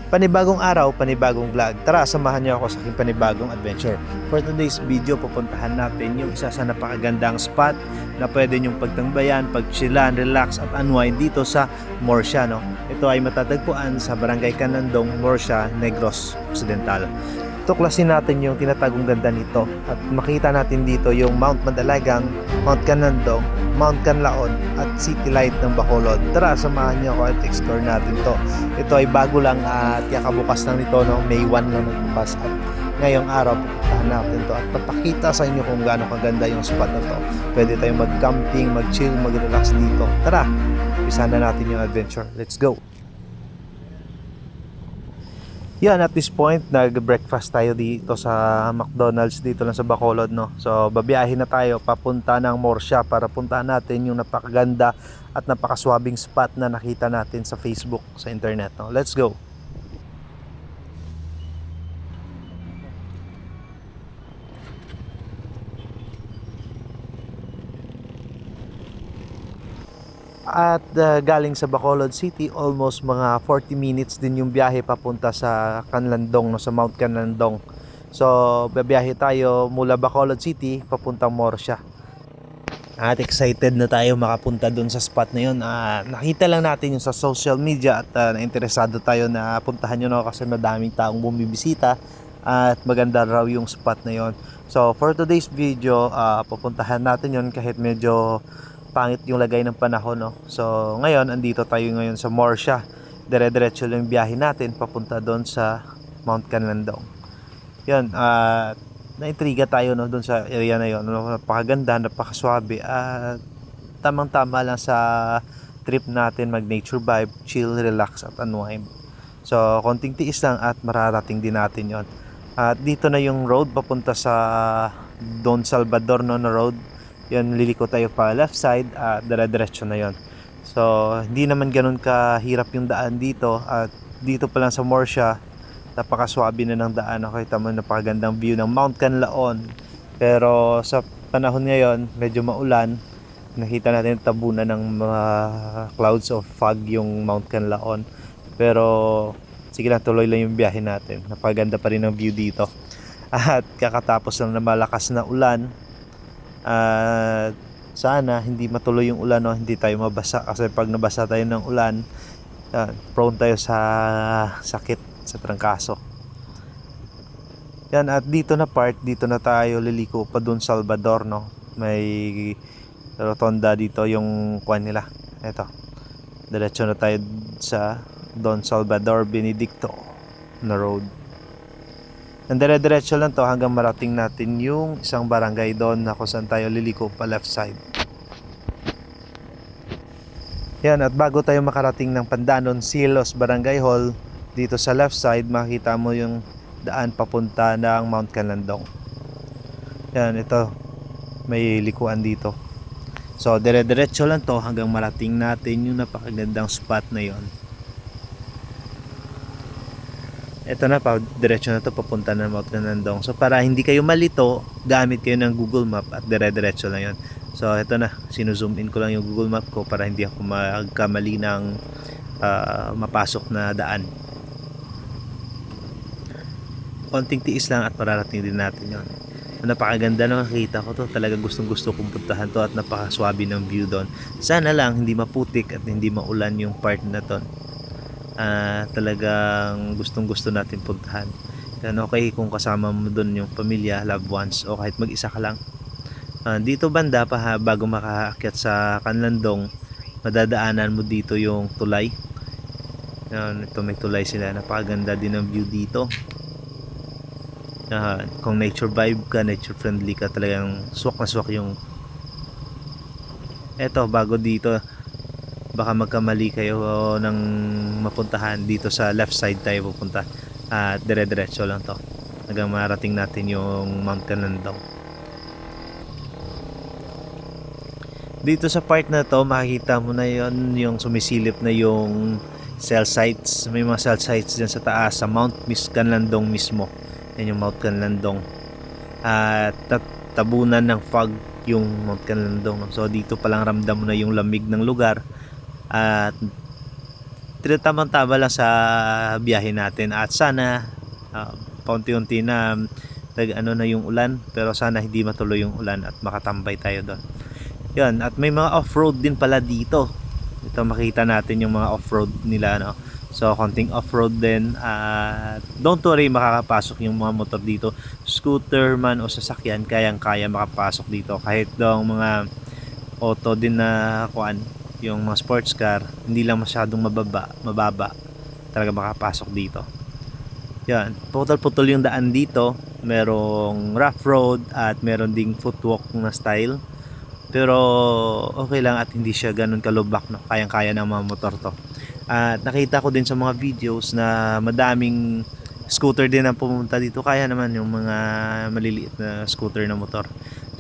Panibagong araw, panibagong vlog. Tara, samahan niyo ako sa aking panibagong adventure. For today's video, pupuntahan natin yung isa sa napakagandang spot na pwede niyong pagtangbayan, pagchilan, relax at unwind dito sa Morsia. No? Ito ay matatagpuan sa Barangay Canlandong, Morsia, Negros Occidental. Tuklasin natin yung tinatagong ganda nito at makita natin dito yung Mount Madalagang, Mount Canlandong, Mount Canlaon at City Light ng Bacolod. Tara, samahan niyo ako at explore natin to. Ito ay bago lang at kakabukas lang nito, no? May 1 lang nagbukas at ngayong araw pupuntahan natin to at papakita sa inyo kung gaano kaganda yung spot na to. Pwede tayong mag-camping, mag-chill, mag-relax dito. Tara, umpisa na natin yung adventure. Let's go! Yan, at this point, nag-breakfast tayo dito sa McDonald's dito lang sa Bacolod, no? So, babiyahin na tayo papunta ng Morsia para puntahan natin yung napakaganda at napakaswabing spot na nakita natin sa Facebook, sa internet, no? Let's go! At galing sa Bacolod City, almost mga 40 minutes din yung biyahe papunta sa Canlandong, no, sa Mount Canlandong. So, babiyahe tayo mula Bacolod City papuntang Morsia. At excited na tayo makapunta doon sa spot na yun. Nakita lang natin yung sa social media at nainteresado tayo na puntahan yun, no, kasi madaming taong bumibisita at maganda raw yung spot na yun. So, for today's video, pupuntahan natin yun kahit medyo pangit yung lagay ng panahon, no? So ngayon andito tayo ngayon sa Morsia. Dire-diretso lang yung biyahe natin papunta doon sa Mount Canlandong. Yun, naintriga tayo, no, doon sa area na yun, no? Napakaganda, napakaswabe at tamang-tama lang sa trip natin, mag nature vibe, chill, relax at unwind. So konting tiis lang at mararating din natin yon. At dito na yung road papunta sa Don Salvador, no, na road. Yan, liliko tayo pa left side at dire-diretso na yon. So hindi naman ganun kahirap yung daan dito at dito pa lang sa Morsia napakaswabe na ng daan. Nakita mo napakagandang view ng Mount Canlaon, pero sa panahon ngayon medyo maulan. Nakita natin tabunan ng mga clouds of fog yung Mount Canlaon, pero sige lang, tuloy lang yung biyahe natin. Napakaganda pa rin ang view dito at kakatapos lang na malakas na ulan. Sana hindi matuloy yung ulan, no? Hindi tayo mabasa kasi pag nabasa tayo ng ulan, prone tayo sa sakit, sa trangkaso. Yan, at dito na tayo liliko pa Don Salvador, no? May rotonda dito yung kuan nila. Ito, diretso na tayo sa Don Salvador Benedicto na road. Dire-diretso lang to hanggang marating natin yung isang barangay doon na kung saan tayo liliko pa left side. Yan, at bago tayo makarating ng Pandanon Silos Barangay Hall, dito sa left side makita mo yung daan papunta ng Mount Canlandong. Yan, ito may likuan dito. So dire-diretso lang to hanggang marating natin yung napakagandang spot na yon. Ito na pa, diretso na to papunta ng Mount Canlandong. So para hindi kayo malito, gamit kayo ng Google Map at dire-diretso lang yon. So ito na, sino-zoom in ko lang yung Google Map ko para hindi ako magkamali ng mapasok na daan. Konting tiis lang at mararating din natin yon. Napakaganda na nakita ko to. Talagang gustong-gusto kong puntahan to at napakaswabe ng view doon. Sana lang hindi maputik at hindi maulan yung part na to. Talagang gustong-gusto natin puntahan. Yan, okay kung kasama mo doon yung pamilya, loved ones, o kahit mag-isa ka lang. Dito banda pa bago makaakyat sa Canlandong, madadaanan mo dito yung tulay. Yan, ito may tulay sila. Napakaganda din ang view dito. Kung nature vibe ka, nature friendly ka, talagang swak na swak yung eto. Bago dito baka magkamali kayo ng mapuntahan, dito sa left side tayo pupunta at dire-diretso lang to hanggang marating natin yung Mount Canlandong. Dito sa part na to makikita mo na yon, yung sumisilip na yung cell sites. May mga cell sites dyan sa taas sa Mount Canlandong mismo. Yan yung Mount Canlandong at tabunan ng fog yung Mount Canlandong. So dito pa lang ramdam mo na yung lamig ng lugar at Tamang-tama lang sa biyahe natin at sana paunti-unti na ano na yung ulan, pero sana hindi matuloy yung ulan at makatambay tayo doon. Yan, at may mga off-road din pala dito. Ito makita natin yung mga off-road nila, no. So konting off-road din, at don't worry, makakapasok yung mga motor dito, scooter man o sasakyan, kayang-kaya makapasok dito. Kahit daw mga auto din na kuan, yung mga sports car, hindi lang masyadong mababa talaga makapasok dito. Yan, putol-putol yung daan dito, merong rough road at meron ding footwalk na style, pero okay lang at hindi siya ganun kalubak, no? Kayang-kaya ng mga motor to. At nakita ko din sa mga videos na madaming scooter din ang pumunta dito, kaya naman yung mga maliliit na scooter na motor.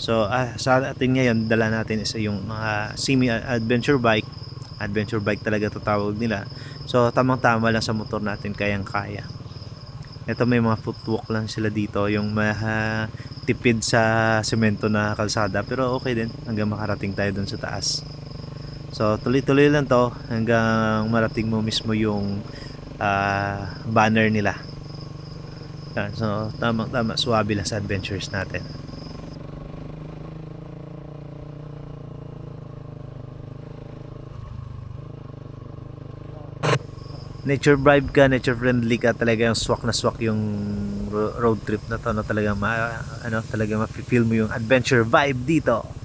So sa atin ngayon, dala natin isa yung mga semi adventure bike talaga to tawag nila. So tamang tama lang sa motor natin, kayang kaya. Ito may mga footwalk lang sila dito, yung tipid sa semento na kalsada, pero okay din hanggang makarating tayo dun sa taas. So tuloy-tuloy lang to hanggang marating mo mismo yung banner nila. Yan, so tamang-tama, suwabe lang sa adventures natin. Nature vibe ka, nature friendly ka, talaga yung swak na swak yung road trip na to, no? Talaga talaga ma-feel mo yung adventure vibe dito.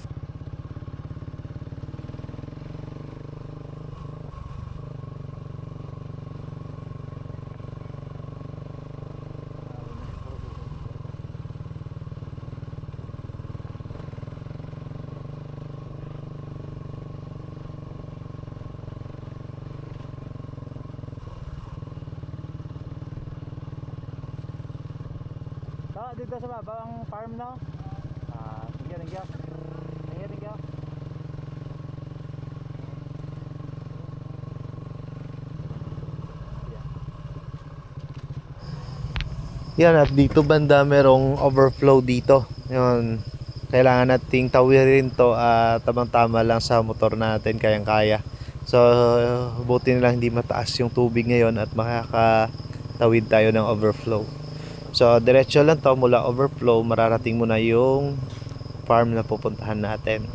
Dito sa baba ang farm, no? Thank you. Yan, at dito banda merong overflow dito. Yun, kailangan nating tawirin to at tamang-tama lang sa motor natin, kayang-kaya. So buti na lang hindi mataas yung tubig ngayon at makakatawid tayo ng overflow. So diretso lang to, mula overflow mararating mo na yung farm na pupuntahan natin.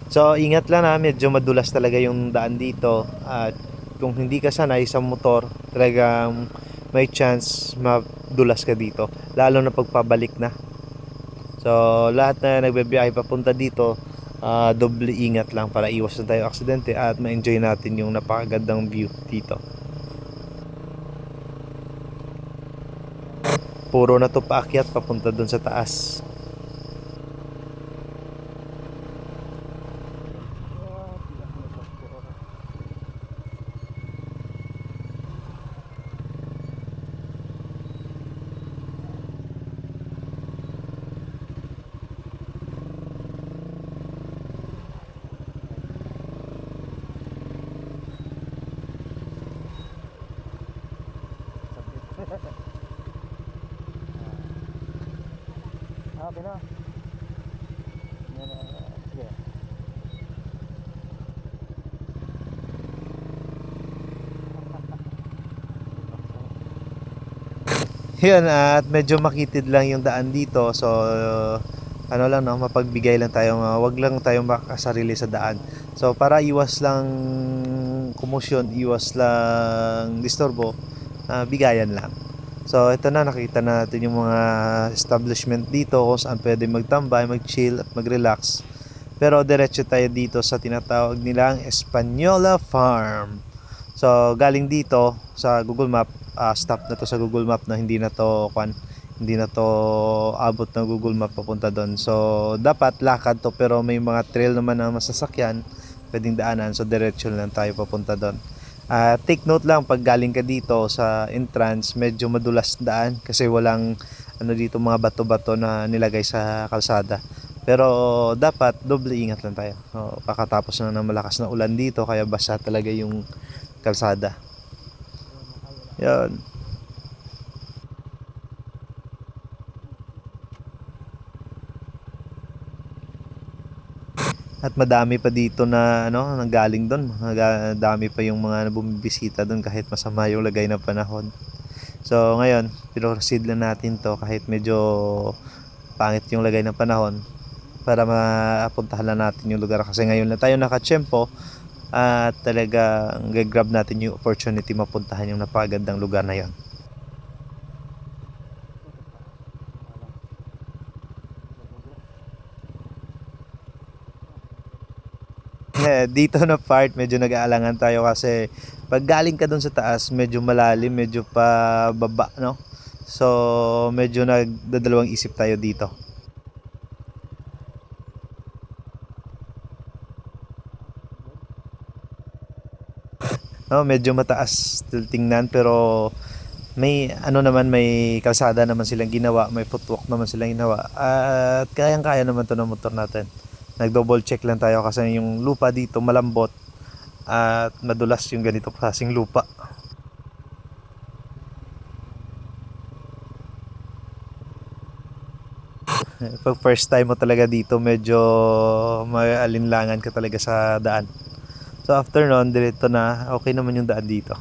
So ingat lang, medyo madulas talaga yung daan dito, at kung hindi ka sanay sa motor, talagang may chance madulas ka dito, lalo na pagpabalik na. So lahat na nagbibiyahe papunta dito, doble ingat lang para iwas na tayo aksidente at ma-enjoy natin yung napakagandang view dito. Puro na to paakyat papunta dun sa taas. Okay na. Sige. Yan, at medyo makitid lang yung daan dito. So ano lang, no, mapagbigay lang tayo, wag lang tayong makasarili sa daan. So para iwas lang kumusyon, iwas lang disturbo, bigayan lang. So ito na, nakita natin yung mga establishment dito kung saan pwede magtambay, mag-chill at mag-relax. Pero diretso tayo dito sa tinatawag nilang Española Farm. So galing dito sa Google Map, stop na to sa Google Map, na hindi na to abot ng Google Map papunta doon. So dapat lakad to, pero may mga trail naman na masasakyan pwedeng daanan, so diretso lang tayo papunta doon. Take note lang, pag galing ka dito sa entrance, medyo madulas daan kasi walang dito, mga bato-bato na nilagay sa kalsada. Pero dapat doble ingat lang tayo. Kakatapos na ng malakas na ulan dito, kaya basa talaga yung kalsada. Yan. At madami pa dito na ano, nanggaling doon. Madami pa yung mga bumibisita doon kahit masama yung lagay ng panahon. So ngayon, proceed lang natin to kahit medyo pangit yung lagay ng panahon para mapuntahan na natin yung lugar kasi ngayon na tayo nakatsyempo at talagang gagrab natin yung opportunity mapuntahan yung napakagandang lugar na yon. Dito na part medyo nag-aalangan tayo kasi pag galing ka dun sa taas medyo malalim, medyo pa baba, no? So medyo nagdadalawang isip tayo dito. No, medyo mataas tingnan pero may ano naman, may kalsada naman silang ginawa, may footwalk naman silang ginawa at kayang-kaya naman to ng motor natin. Nag-double check lang tayo kasi yung lupa dito malambot at madulas yung ganito klaseng lupa. Pag first time mo talaga dito medyo maalinlangan ka talaga sa daan. So after nun, diretso na, okay naman yung daan dito.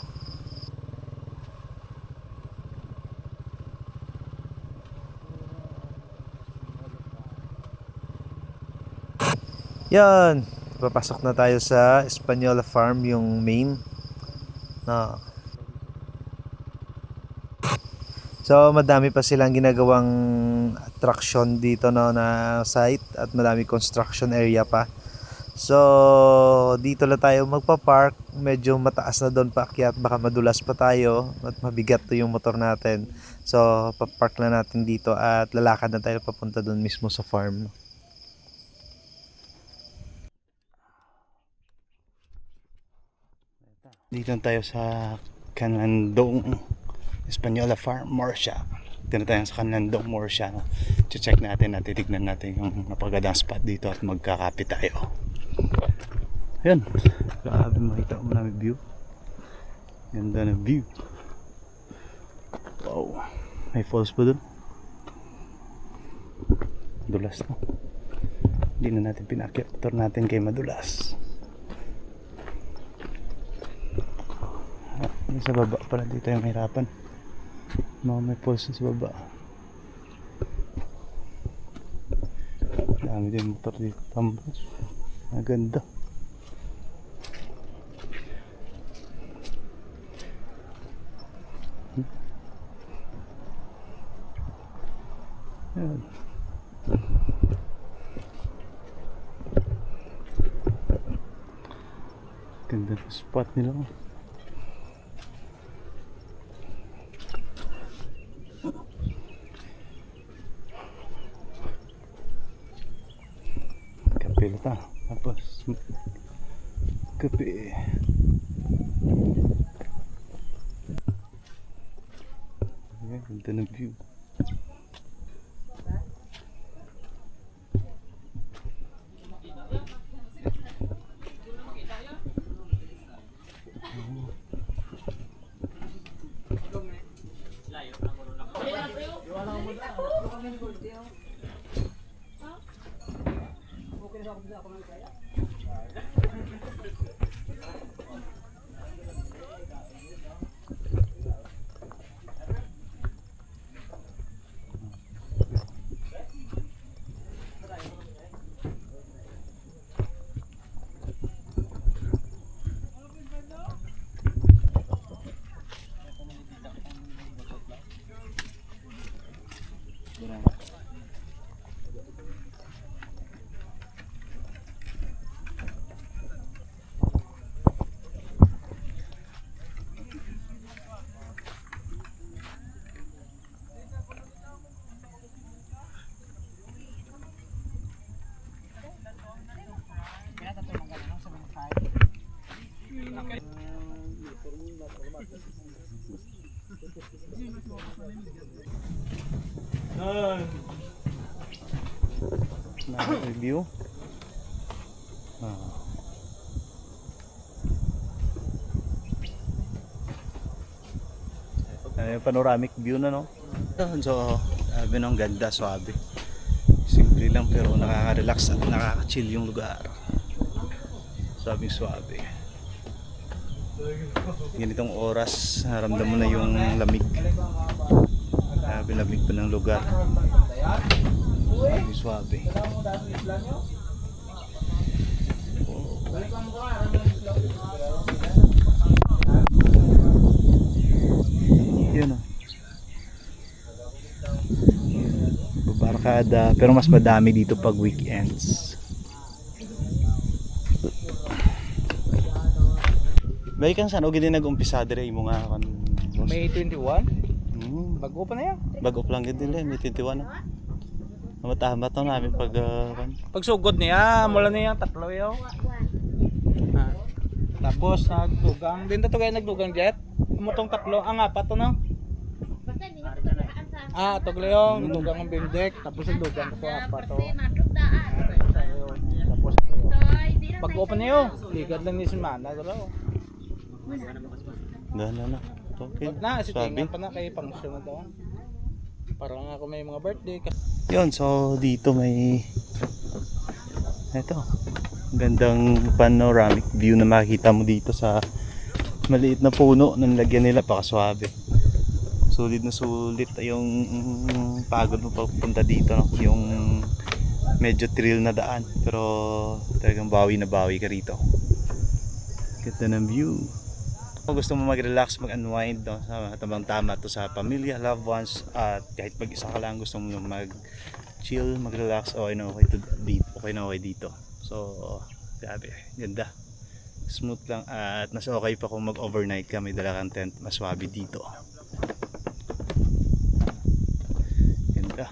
Yan, papasok na tayo sa Española Farm, yung main. No. So madami pa silang ginagawang attraction dito, no, na site at madami construction area pa. So dito lang tayo magpa-park, medyo mataas na doon paakyat, baka madulas pa tayo at mabigat to yung motor natin. So pa-park na natin dito at lalakad na tayo papunta doon mismo sa farm. Dito tayo sa Canlandong Española Farm, Murcia. Dito tayo sa Canlandong, Murcia. Check natin, titignan natin yung napagandang spot dito at magkakape tayo. Ayan, grabe, makita mo namin view. Ganda na view. Wow, may falls pa dun. Dulas na. Hindi na natin pinakyat motor natin kay madulas. Yung sa baba pala, dito yung mahirapan. May falls sa baba. Dami din motor dito tambos. Maganda. Yan. Ganda ng spot nila. Pilita, tapos kape. Ayan, ganda ng view. Review. Panoramic view na, no? So, sabi nung ganda, swabe. Simple lang pero nakaka-relax at nakaka-chill yung lugar. Sabing swabe. Ganitong oras, naramdam mo na yung lamig. Grabe lamig pa ng lugar. Sabing swabe. Yun o. Barkada, pero mas madami dito pag weekends. Bay kang saan? O gini nag-umpisa dire imo nga kan. May 21? Bago Bago pa na yan. bago pa lang gid nila, may 21 na. Matahamat na namin pag kan. Pagsugod niya, mula niya tatlo yaw. Ah. Tapos nagdugang, din to kaya nagdugang jet. Umutong tatlo, ang apat to no. Tuglo yung nagdugang ang bindek, tapos nagdugang ko apat to. Tapos pag-open niyo, ligad lang ni Simana dalaw. Na. Okay. Na si Sabi. Tingan pa na kay function na daw. Parang ako may mga birthday. Yun, so dito may ito. Gandang panoramic view na makikita mo dito sa maliit na puno na nilagyan nila, pakaswabe. Sulit na sulit yung pagod mo papunta dito, no? Yung medyo trail na daan, pero talagang bawi na bawi ka rito. Ganda ng view. Kung gusto mo mag-relax, mag-unwind, no? Tamang-tama to sa pamilya, loved ones, at kahit mag-isa ka lang gusto mo mag-chill, mag-relax, okay na okay dito. So, grabe, ganda. Smooth lang at mas okay pa kung mag-overnight ka, may dala kang tent, mas swabe dito. Ganda.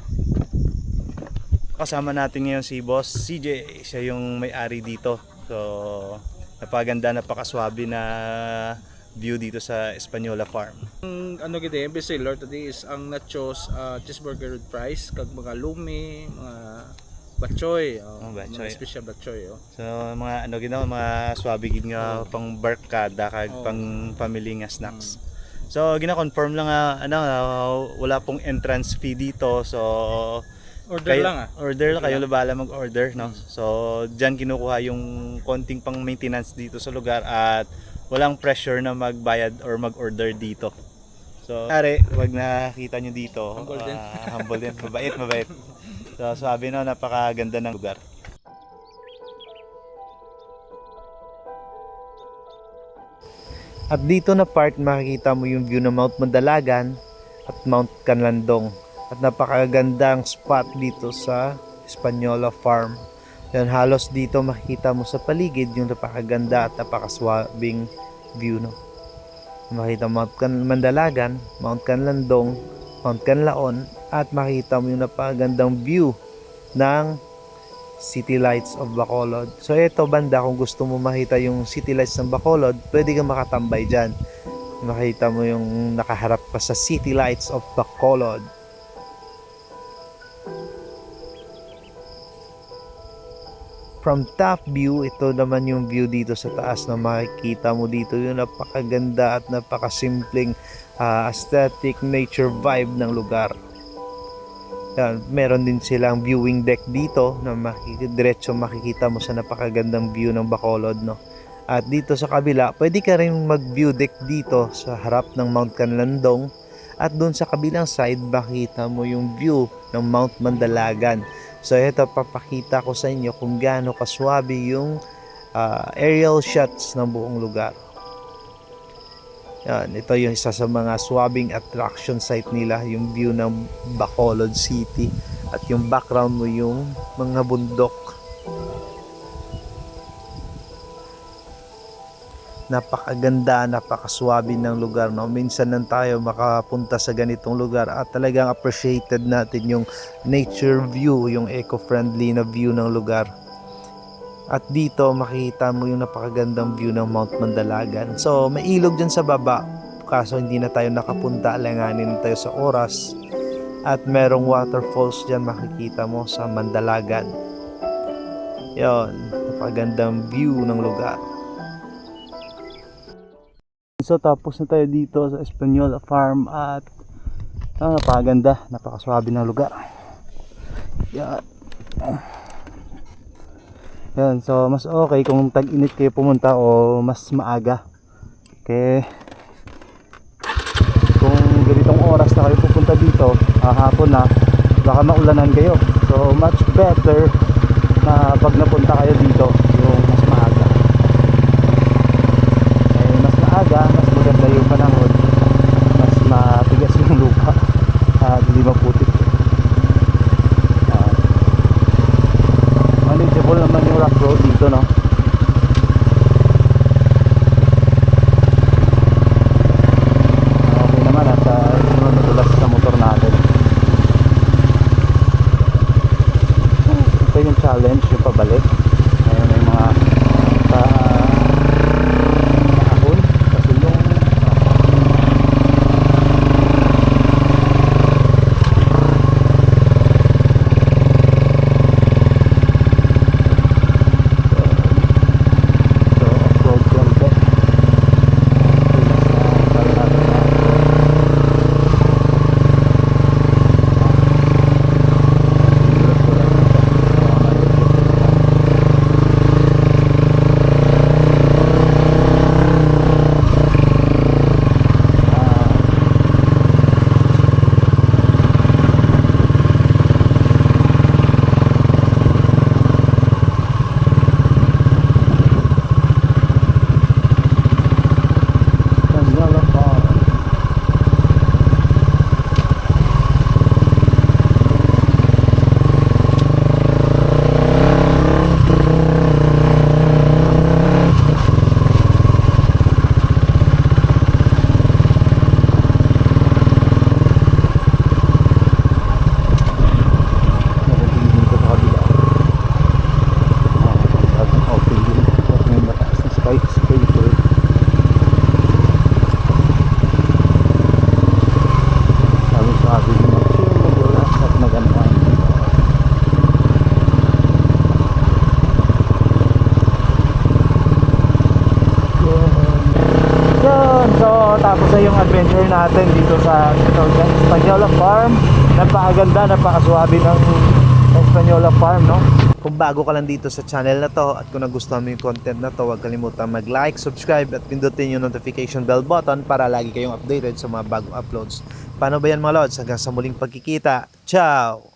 Kasama natin ngayon si Boss CJ, siya yung may-ari dito. So, napaganda, napakaswabe na view dito sa Española Farm. Ang ano gid yung best seller today is ang nachos, cheeseburger with fries, kag mga lumi, mga batchoy, batchoy. mga special batchoy. So mga ano ginawa, mga swabe gid nga pang barkada kag pang family nga snacks. So gina-confirm lang wala pong entrance fee dito. So Order lang Order lang kayo bala mag-order, no. So diyan kinukuha yung konting pang maintenance dito sa lugar at walang pressure na magbayad or mag-order dito. So, wag nakita nyo dito. Humble din. Humble din. Mabait. So, sabi no, napakaganda ng lugar. At dito na part makikita mo yung view ng Mount Mandalagan at Mount Canlandong. At napakagandang spot dito sa Española Farm. Yan, halos dito makikita mo sa paligid yung napakaganda at napakaswabing view, no. Makita Mount Mandalagan, Mount Canlandong, Mount Canlaon, at makita mo yung napakagandang view ng City Lights of Bacolod. So ito banda, kung gusto mo makita yung City Lights ng Bacolod, pwede kang makatambay dyan. Makita mo yung nakaharap ka sa City Lights of Bacolod. From top view, ito naman yung view dito sa taas na makikita mo dito, yung napakaganda at napakasimpleng aesthetic nature vibe ng lugar. Yan, meron din silang viewing deck dito na diretso makikita mo sa napakagandang view ng Bacolod, no. At dito sa kabila, pwede ka rin mag-view deck dito sa harap ng Mount Canlandong, at doon sa kabilang side makita mo yung view ng Mount Mandalagan. So ito, papakita ko sa inyo kung gaano kaswabe yung aerial shots ng buong lugar. Yan, ito yung isa sa mga swabing attraction site nila, yung view ng Bacolod City, at yung background mo yung mga bundok. Napakaganda, napakaswabe ng lugar, no? Minsan lang tayo makapunta sa ganitong lugar at talagang appreciated natin yung nature view, yung eco-friendly na view ng lugar. At dito makikita mo yung napakagandang view ng Mount Mandalagan. So may ilog dyan sa baba, kaso hindi na tayo nakapunta, alanganin tayo sa oras. At merong waterfalls dyan makikita mo sa Mandalagan. Yon, napakagandang view ng lugar. So tapos na tayo dito sa Española Farm at napakaganda, napakaswabe ng lugar. Yan. Yan, so mas okay kung tag-init kayo pumunta o mas maaga. Okay. Kung ganitong oras na kayo pupunta dito, hapon na, baka maulanan kayo. So much better na pag napunta kayo dito, yung mas maaga. Eh, mas maaga, mas maganda yung panahon. Mas matigas yung lupa at hindi maputik. Manageable naman yung rough road dito, no? Okay naman at nadulas sa motor natin. Ito yung challenge, yung pabalik. Ayun yung mga kahon, kasulong. Tapos na yung adventure natin dito sa Española Farm. Napakaganda, napakaswabe ng Española Farm, no? Kung bago ka lang dito sa channel na to at kung nagustuhan mo yung content na to, huwag kalimutan mag-like, subscribe at pindutin yung notification bell button para lagi kayong updated sa mga bagong uploads. Paano ba yan mga lods? Hanggang sa muling pagkikita. Ciao!